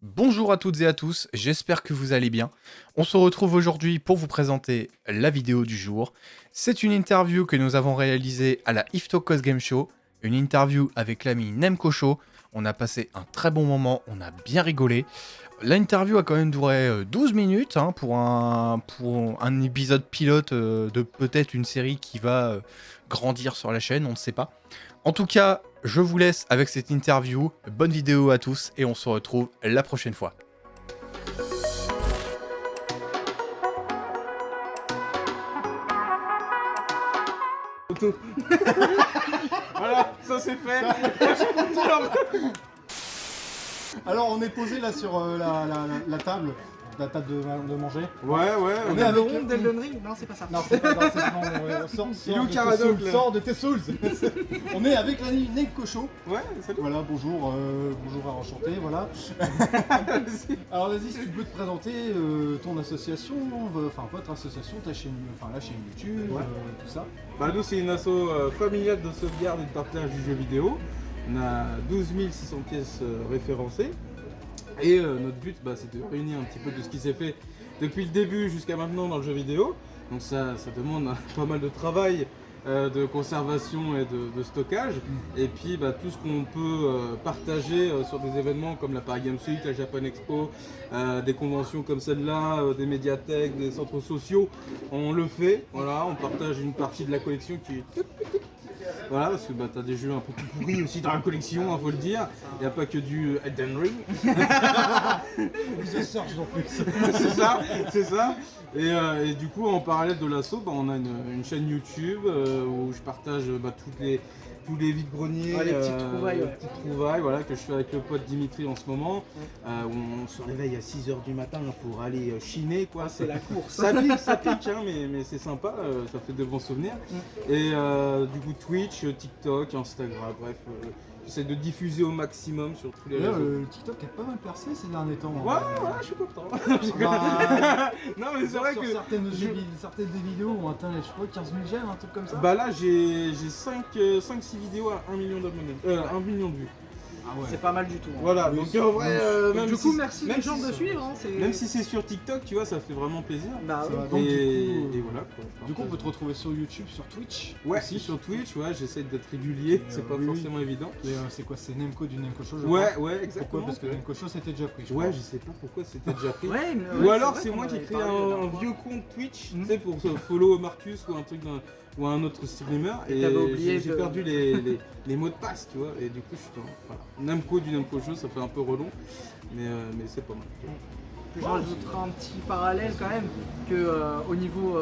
Bonjour à toutes et à tous, j'espère que vous allez bien. On se retrouve aujourd'hui pour vous présenter la vidéo du jour. C'est une interview que nous avons réalisée à la Iftokos Game Show, une interview avec l'ami Nemco Show. On a passé un très bon moment, on a bien rigolé. L'interview a quand même duré 12 minutes pour un épisode pilote de peut-être une série qui va grandir sur la chaîne, on ne sait pas. En tout cas, je vous laisse avec cette interview. Bonne vidéo à tous et on se retrouve la prochaine fois. Voilà, ça c'est fait. Alors on est posé là sur la table de manger. Ouais, On est avec ronde d'Elden Ring. Non, c'est pas ça. Non, c'est pas non, on sort Il est où de tes Caradoc, souls, là sort de tes souls. On est avec l'ami Nemco Show. Ouais, salut. Voilà, bonjour, bonjour à enchanté, voilà. Alors vas-y, si tu peux te présenter ton association, enfin votre association, ta chaîne, enfin la chaîne YouTube, Ouais. tout ça. Bah nous c'est une asso familiale de sauvegarde et de partage du jeu vidéo. On a 12 600 pièces référencées. Et notre but c'est de réunir un petit peu tout ce qui s'est fait depuis le début jusqu'à maintenant dans le jeu vidéo. Donc ça demande pas mal de travail, de conservation et de stockage. Et puis tout ce qu'on peut partager sur des événements comme la Paris Games Week, la Japan Expo, des conventions comme celle-là, des médiathèques, des centres sociaux, on le fait. Voilà, on partage une partie de la collection qui est toute petite. Voilà, parce que t'as des jeux un peu plus pourris aussi dans la collection, faut le dire. Il n'y a pas que du Elden Ring. Je Surge non plus. c'est ça. Et du coup, en parallèle de l'asso, on a une chaîne YouTube où je partage tous les vides-greniers, Ouais, les petites trouvailles, ouais. petites trouvailles, voilà, que je fais avec le pote Dimitri en ce moment. Où on se réveille à 6h du matin pour aller chiner, quoi. C'est la course. Ça pique, hein, mais c'est sympa, ça fait de bons souvenirs. Et du coup, Twitch, TikTok, Instagram, bref, j'essaie de diffuser au maximum sur tous les réseaux. Le TikTok a pas mal percé ces derniers temps. Ouais, je suis content. Non, mais c'est vrai sur que certaines des vidéos ont atteint, je sais pas, 15 000 j'aime, un truc comme ça. là, j'ai 5-6 vidéos à 1 million d'abonnés, 1 million de vues. Ah ouais. C'est pas mal du tout. Hein. Voilà, donc en vrai, même Du coup, si- merci même les gens si- de suivre. Hein, c'est- Même si c'est sur TikTok, tu vois, ça fait vraiment plaisir. Bah Ça oui. va. Donc, Et voilà quoi. Du coup, on peut te retrouver sur YouTube, sur Twitch. Ouais, aussi. sur Twitch, ouais, j'essaie d'être régulier, c'est pas oui, forcément évident. Et c'est quoi? C'est Nemco du Nemco Show, je Ouais, crois. exactement. Pourquoi? Parce que Nemco Show c'était déjà pris. Je Ouais, crois. je sais pas pourquoi c'était déjà pris. Ouais, Ou alors c'est moi qui ai créé un vieux compte Twitch, tu sais, pour follow Marcus ou un truc ou un autre streamer, et t'avais oublié j'ai de- perdu les mots de passe, tu vois, et du coup je suis dans voilà. Nemco du Nemco Show, ça fait un peu relou, mais c'est pas mal. Je rajouterai un petit parallèle quand même que au niveau,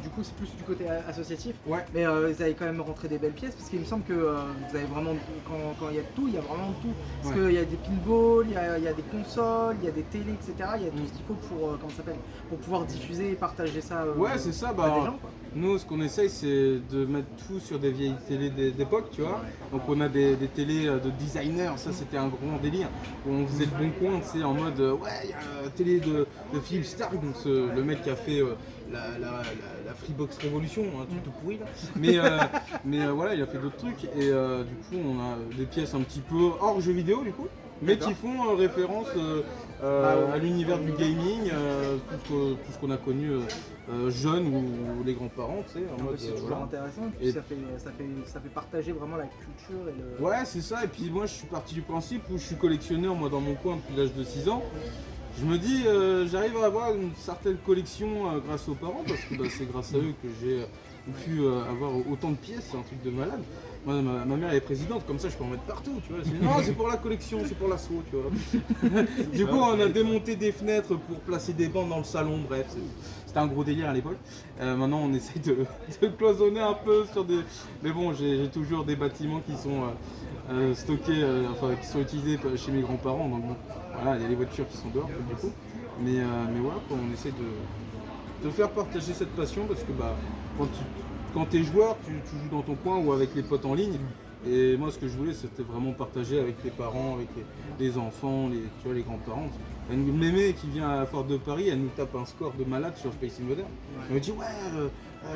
du coup c'est plus du côté associatif. Ouais. Mais vous avez quand même rentré des belles pièces parce qu'il me semble que vous avez vraiment, quand il y a de tout, il y a vraiment de tout. Parce Ouais. qu'il y a des pinballs, il y a des consoles, il y a des télés, etc. Il y a tout ce qu'il faut pour, comment ça s'appelle, pour pouvoir diffuser et partager ça Ouais, c'est ça, à des gens. Quoi. nous ce qu'on essaye c'est de mettre tout sur des vieilles télés d'époque, tu vois. Donc on a des télés de designers, ça c'était un grand délire. Où on faisait le bon coin, tu sais, en mode ouais, il y a la télé de Philippe Stark, donc le mec qui a fait la Freebox Révolution, un truc tout pourri là. Mais voilà, il a fait d'autres trucs et du coup on a des pièces un petit peu hors jeux vidéo du coup. Mais qui font référence à l'univers du gaming, tout ce qu'on a connu jeune ou les grands-parents, tu sais, en mode, C'est toujours voilà. intéressant, puis Et- ça fait partager vraiment la culture et le... Ouais, c'est ça, et puis moi je suis parti du principe où je suis collectionneur moi dans mon coin depuis l'âge de 6 ans. Je me dis, j'arrive à avoir une certaine collection grâce aux parents, parce que c'est grâce à eux que j'ai pu avoir autant de pièces, c'est un truc de malade. Moi, ma mère elle est présidente, comme ça je peux en mettre partout, tu vois. Non, c'est pour la collection, c'est pour l'assaut, tu vois. Du coup, on a démonté des fenêtres pour placer des bancs dans le salon, bref, c'était un gros délire à l'époque. Maintenant, on essaye de cloisonner un peu sur des. Mais bon, j'ai toujours des bâtiments qui sont stockés, qui sont utilisés chez mes grands-parents, donc bon, voilà, il y a les voitures qui sont dehors, du coup. Mais voilà, quoi, on essaie de faire partager cette passion parce que quand tu es joueur, tu joues dans ton coin ou avec les potes en ligne. Et moi, ce que je voulais, c'était vraiment partager avec les parents, avec les enfants, tu vois, les grands-parents. Une mémé qui vient à Fort de Paris, elle nous tape un score de malade sur Space Invader. Elle me dit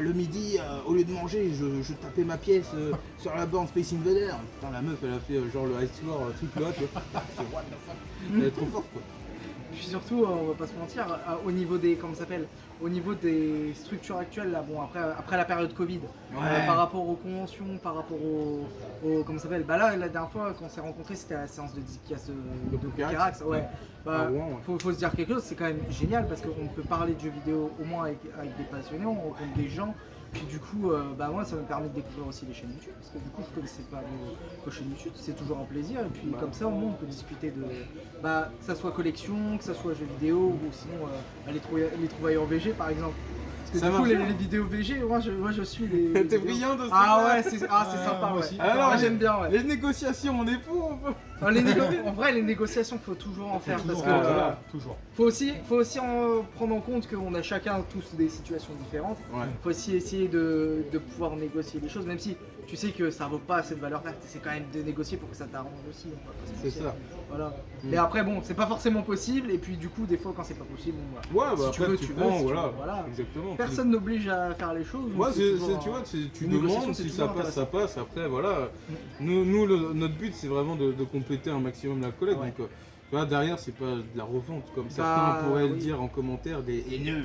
le midi, au lieu de manger, je tapais ma pièce sur la borne Space Invader. Putain, la meuf, elle a fait genre le high score triple A, tu vois. What the fuck. Elle est trop forte, quoi. Puis surtout, on va pas se mentir, au niveau des, comment ça s'appelle, au niveau des structures actuelles, là, bon, après la période Covid, par rapport aux conventions, par rapport aux comment ça s'appelle, bah là, la dernière fois qu'on s'est rencontrés, c'était à la séance de dédicace de Carax, ouais. Bah, faut se dire quelque chose, c'est quand même génial parce qu'on peut parler de jeux vidéo au moins avec des passionnés, on rencontre des gens. Puis du coup, bah moi ça me permet de découvrir aussi les chaînes YouTube, parce que du coup je connaissais pas vos chaînes YouTube, c'est toujours un plaisir, et puis comme ça au moins on peut discuter de, bah, que ça soit collection, que ça soit jeux vidéo, ou sinon les trouvailles en VG par exemple. Parce que Ça du coup marche. les vidéos VG, moi je suis les... T'es brillant de ce Ah truc-là. ouais, c'est sympa, moi ouais. aussi. Alors, Moi, j'aime bien, ouais. Les négociations, on est pour un peu. En vrai les négociations faut toujours en faire, parce que Toujours. faut aussi en prendre en compte qu'on a chacun tous des situations différentes. Ouais. Faut aussi essayer de pouvoir négocier les choses, même si tu sais que ça vaut pas cette valeur-là, c'est quand même de négocier pour que ça t'arrange aussi. On va pas se C'est mentir. ça. Voilà. Mais après bon, c'est pas forcément possible, et puis du coup des fois quand c'est pas possible, bon, voilà. Ouais, bah Si tu après veux, tu tu prends, veux, si tu voilà. veux, voilà. Exactement. Personne n'oblige à faire les choses. Moi, donc c'est, toujours tu vois, tu une négociation, demandes, c'est si toujours ça passe, ça intéressant. passe. Après, voilà. Notre but, c'est vraiment de compléter un maximum la collecte. Ouais. Donc, tu vois, derrière, c'est pas de la revente, comme Bah, certains pourraient le oui. dire en commentaire, des haineux,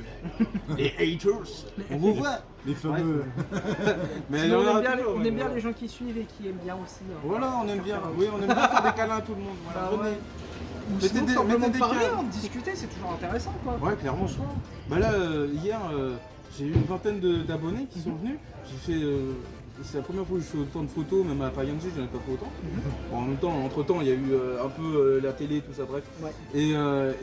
les haters. On vous voit. Les fameux. Mais Sinon, il y en on aura aime bien, toujours, on mais aime bien voilà. les gens qui suivent et qui aiment bien aussi. Hein. Voilà, on aime bien. Faire un Oui, on aime bien faire des câlins à tout le monde. Voilà, Bah, venez. ouais. Ou Mettez sinon des- simplement mettez de des parler, câbles. hein, de discuter, c'est toujours intéressant quoi. Ouais, clairement. Bah là, hier, j'ai eu une vingtaine d'abonnés qui sont venus. J'ai fait. C'est la première fois que je fais autant de photos, même à Payanji, j'en ai pas fait autant. Bon, en même temps, entre temps, il y a eu un peu la télé, tout ça, bref. Ouais. Et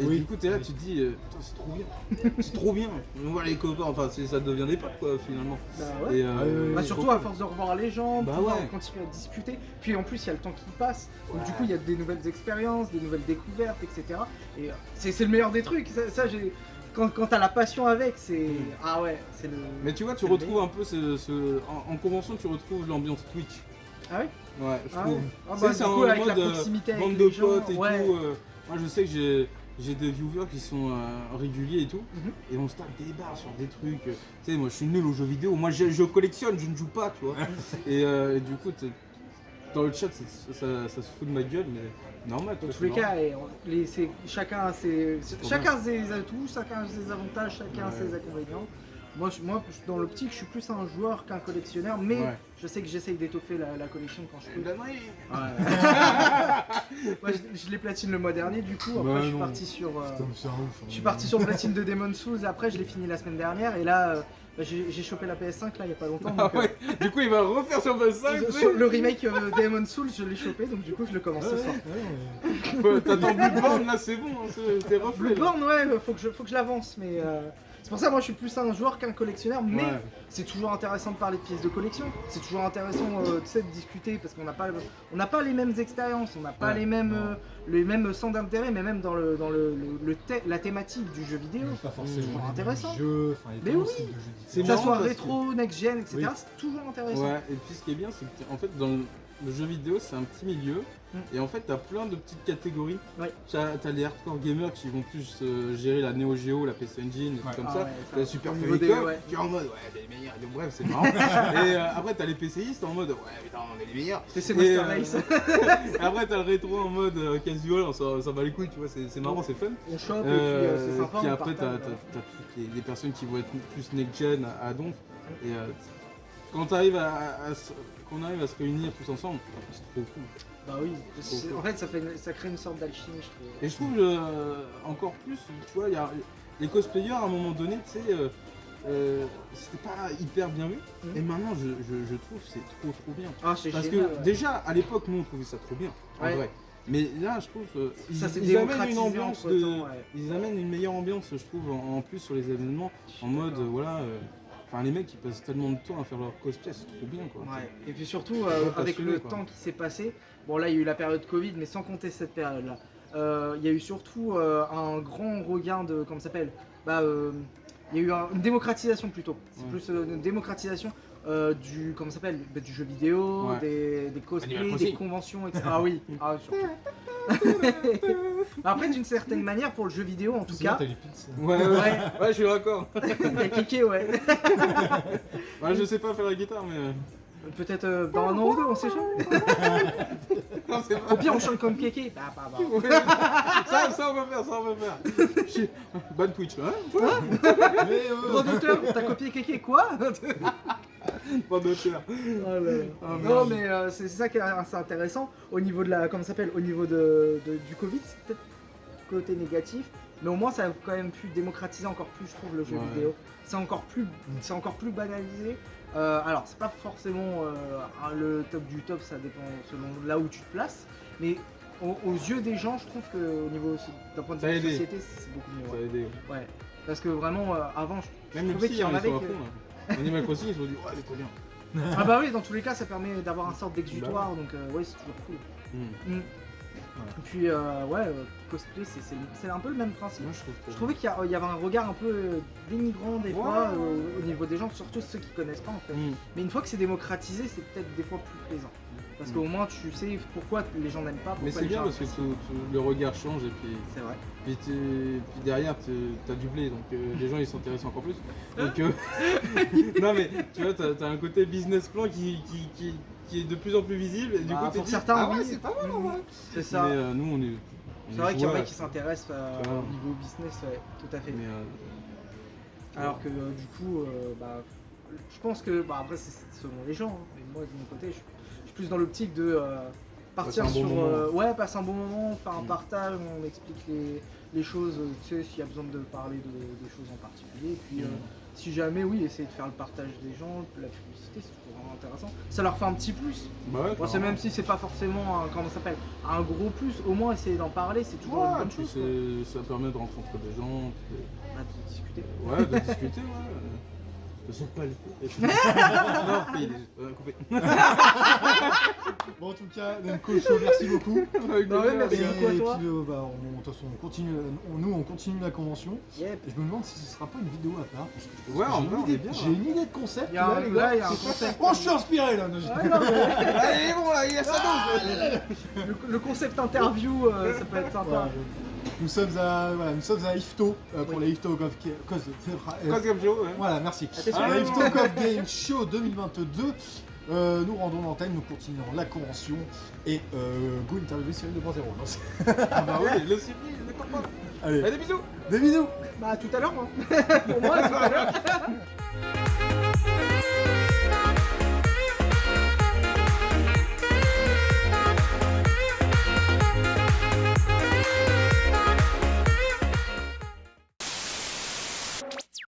Oui. du coup, t'es là, tu te dis, putain, c'est trop bien. C'est trop bien. On voit les copains, enfin, ça devient des potes, quoi, finalement. Bah ouais. Et, Bah, c'est surtout trop à cool. force de revoir les gens, de Bah pouvoir ouais. continuer à discuter. Puis en plus, il y a le temps qui passe. Donc du coup, il y a des nouvelles expériences, des nouvelles découvertes, etc. Et c'est le meilleur des trucs. Ça, quand t'as la passion avec, c'est... Ah ouais, c'est le... Mais tu vois, tu c'est le retrouves un peu en convention, tu retrouves l'ambiance Twitch. Ah ouais. Ouais, je Ah trouve. ouais. Ah Tu bah, sais, c'est du coup, en avec la mode proximité avec bande les de gens, potes et ouais. tout. Moi, je sais que j'ai des viewers qui sont réguliers et tout. Mhm. Et on se tape des barres sur des trucs. Tu sais, moi, je suis nul aux jeux vidéo. Moi, je collectionne, je ne joue pas, tu vois. et du coup, dans le chat, ça se fout de ma gueule, mais normal. Dans tu tous les vois, cas, chacun a ses trop atouts, chacun a ses avantages, chacun a ses inconvénients. Moi, dans l'optique, je suis plus un joueur qu'un collectionneur, mais Ouais. je sais que j'essaye d'étoffer la collection quand je peux. c'est normal. Moi, je l'ai platine le mois dernier, du coup. Après, Bah je suis non. parti sur. C'est un ouf. Je suis parti sur platine de Demon's Souls. Et après, je l'ai fini la semaine dernière. Et là, bah, j'ai chopé la PS5 là, il y a pas longtemps. Ah donc, ouais. Du coup, il va refaire sur PS5. sur le remake Demon's Souls, je l'ai chopé. Donc, du coup, je le commence ce soir. T'attends Bloodborne, là, c'est bon. Hein, t'es reflet. là. Bloodborne, ouais, faut que je l'avance. Mais c'est pour ça, moi, je suis plus un joueur qu'un collectionneur. Mais Ouais. c'est toujours intéressant de parler de pièces de collection. C'est toujours intéressant tu sais, de discuter parce qu'on n'a pas les mêmes expériences, on n'a pas Ouais, les mêmes centres d'intérêt, mais même dans la thématique du jeu vidéo. Pas forcément toujours les intéressant. jeux, enfin, il y a Mais tellement oui. de styles de jeux C'est Que différents. ça soit marrant parce rétro, next-gen, etc. Oui. C'est toujours intéressant. Ouais, et puis ce qui est bien, c'est que en fait, dans le jeu vidéo, c'est un petit milieu. Et en fait, t'as plein de petites catégories. Ouais. T'as les hardcore gamers qui vont plus gérer la Neo Geo, la PC Engine, des trucs comme Ah ça. ouais, T'as les Super au niveau des- Famicom ouais. qui est en mode ouais, t'es les meilleurs. Donc, bref, c'est marrant. Et après, t'as les PCistes en mode ouais, putain, on est les meilleurs. C'est Et, Master Race. Après, t'as le rétro en mode casual, on s'en bat les couilles, tu vois, c'est marrant, c'est fun. On chope et puis c'est sympa. Puis on après, partage, t'as toutes les personnes qui vont être plus next-gen à donf. Et quand t'arrives qu'on arrive à se réunir tous ensemble, c'est trop cool. Bah oui. En fait, ça crée une sorte d'alchimie, je trouve. Et je trouve encore plus, tu vois, les cosplayers à un moment donné, tu sais, c'était pas hyper bien vu. Et maintenant, je trouve que c'est trop bien. Ah, c'est Parce génial. que ouais. déjà, à l'époque, nous, on trouvait ça trop bien, en Ouais. vrai. Mais là, je trouve Ça s'est ils amènent une démocratisé ambiance entre-temps, ouais. ils amènent une meilleure ambiance, je trouve, en plus sur les événements, en mode, voilà. Enfin, les mecs, ils passent tellement de temps à faire leur cosplay, c'est trop bien, quoi. Ouais. Et puis surtout, Pas avec passionné, le quoi. temps qui s'est passé, bon là il y a eu la période Covid, mais sans compter cette période-là, il y a eu surtout un grand regain de, comment ça s'appelle, il y a eu une démocratisation plutôt. C'est Ouais. plus une démocratisation comment ça s'appelle, du jeu vidéo, Ouais. des cosplays, Animal des Crossing. conventions, etc. Ah oui, ah, surtout. Après, d'une certaine manière, pour le jeu vidéo en tout Sinon, cas, t'as les pizza. Ouais, je suis d'accord. et Kéké, ouais. Ouais, je sais pas faire la guitare, mais. Peut-être dans un an ou deux, on sait jamais. Non, c'est Au pire, on chante comme Kéké. Bah. Ouais. Ça, on va faire, ça, on va faire. Ban Twitch, hein. Mais Droit d'auteur, t'as copié Kéké, quoi? Ban d'auteur. Non, mais c'est ça qui est assez intéressant au niveau de la, comment ça s'appelle, au niveau du Covid, c'est peut-être côté négatif, mais au moins ça a quand même pu démocratiser encore plus, je trouve, le jeu Ouais. vidéo. C'est encore plus banalisé. Alors, c'est pas forcément le top du top, ça dépend selon là où tu te places, mais aux yeux des gens, je trouve que au niveau d'un point de Ça a vue aidé. société, c'est beaucoup mieux. Ça a Ouais. aidé. Ouais. Parce que vraiment, avant, je Même les trouvais petits, qu'il y en ils avait sont à que- fond. Là. Animal Crossing, ils se sont dit, ouais, c'est trop bien. Ah bah oui, dans tous les cas, ça permet d'avoir un sorte d'exutoire, donc ouais, c'est toujours cool. Hmm. Et puis, cosplay, c'est un peu le même principe. Moi, je trouve Je trouvais qu'il y avait un regard un peu dénigrant des Ouais, fois ouais. au niveau des gens, surtout ceux qui connaissent pas en fait. Hmm. Mais une fois que c'est démocratisé, c'est peut-être des fois plus plaisant. Parce qu'au moins tu sais pourquoi les gens n'aiment pas, pourquoi Mais c'est les bien gens parce que apprécient. le regard change et puis, C'est vrai. puis derrière t'as du blé donc les gens ils s'intéressent encore plus. Donc non mais tu vois t'as un côté business plan qui est de plus en plus visible et du Bah, coup t'es pour dit, certains, ah ouais oui. c'est pas mal en vrai. C'est ça. Mais nous on est C'est vrai qu'il y en a joueurs, qui s'intéressent Tu vois. au niveau business, ouais, tout à fait. mais Alors que du coup, je pense que, après c'est selon les gens, hein, mais moi de mon côté, je suis plus dans l'optique de partir Passer un bon sur, moment. passer un bon moment, faire un Mm. partage, on explique les choses, tu sais, s'il y a besoin de parler de choses en particulier, et puis si jamais, oui, essayer de faire le partage des gens, la publicité, c'est toujours vraiment intéressant. Ça leur fait un petit plus. bah ouais, Bon, c'est même si c'est pas forcément comment ça s'appelle, un gros plus, au moins essayer d'en parler, c'est toujours une ouais, bonne puis chose. quoi. ça permet de rencontrer des gens, De discuter. ouais, de discuter, ouais. De se palper. Non, puis, coupé. Bon, en tout cas, Nemco Show, merci beaucoup. Bah ouais, merci Et beaucoup à toi. puis, de toute façon, on continue la convention. Yep. Et je me demande si ce sera pas une vidéo à part. Parce que Ouais, en j'ai vrai, une on est idée- bien, j'ai là. une idée de concept. Il y a un, les là, gars. il y a un concept. Oh, je suis inspiré là. Ouais, non, mais Allez, bon là, il y a ça donc. le concept interview, ça peut être sympa. Voilà, nous sommes à Ifto pour la Ifto Cause Comme Joe, ouais. Voilà, merci. Attention. La Ifto Coff Game Show 2022. Nous rendons l'antenne, nous continuons la convention et go interviewer Cyril 2.0. Ah bah oui, le suivi, le comprends. Allez, Allez, des bisous. des bisous. Bah, tout à l'heure, moi. Pour moi, tout à l'heure.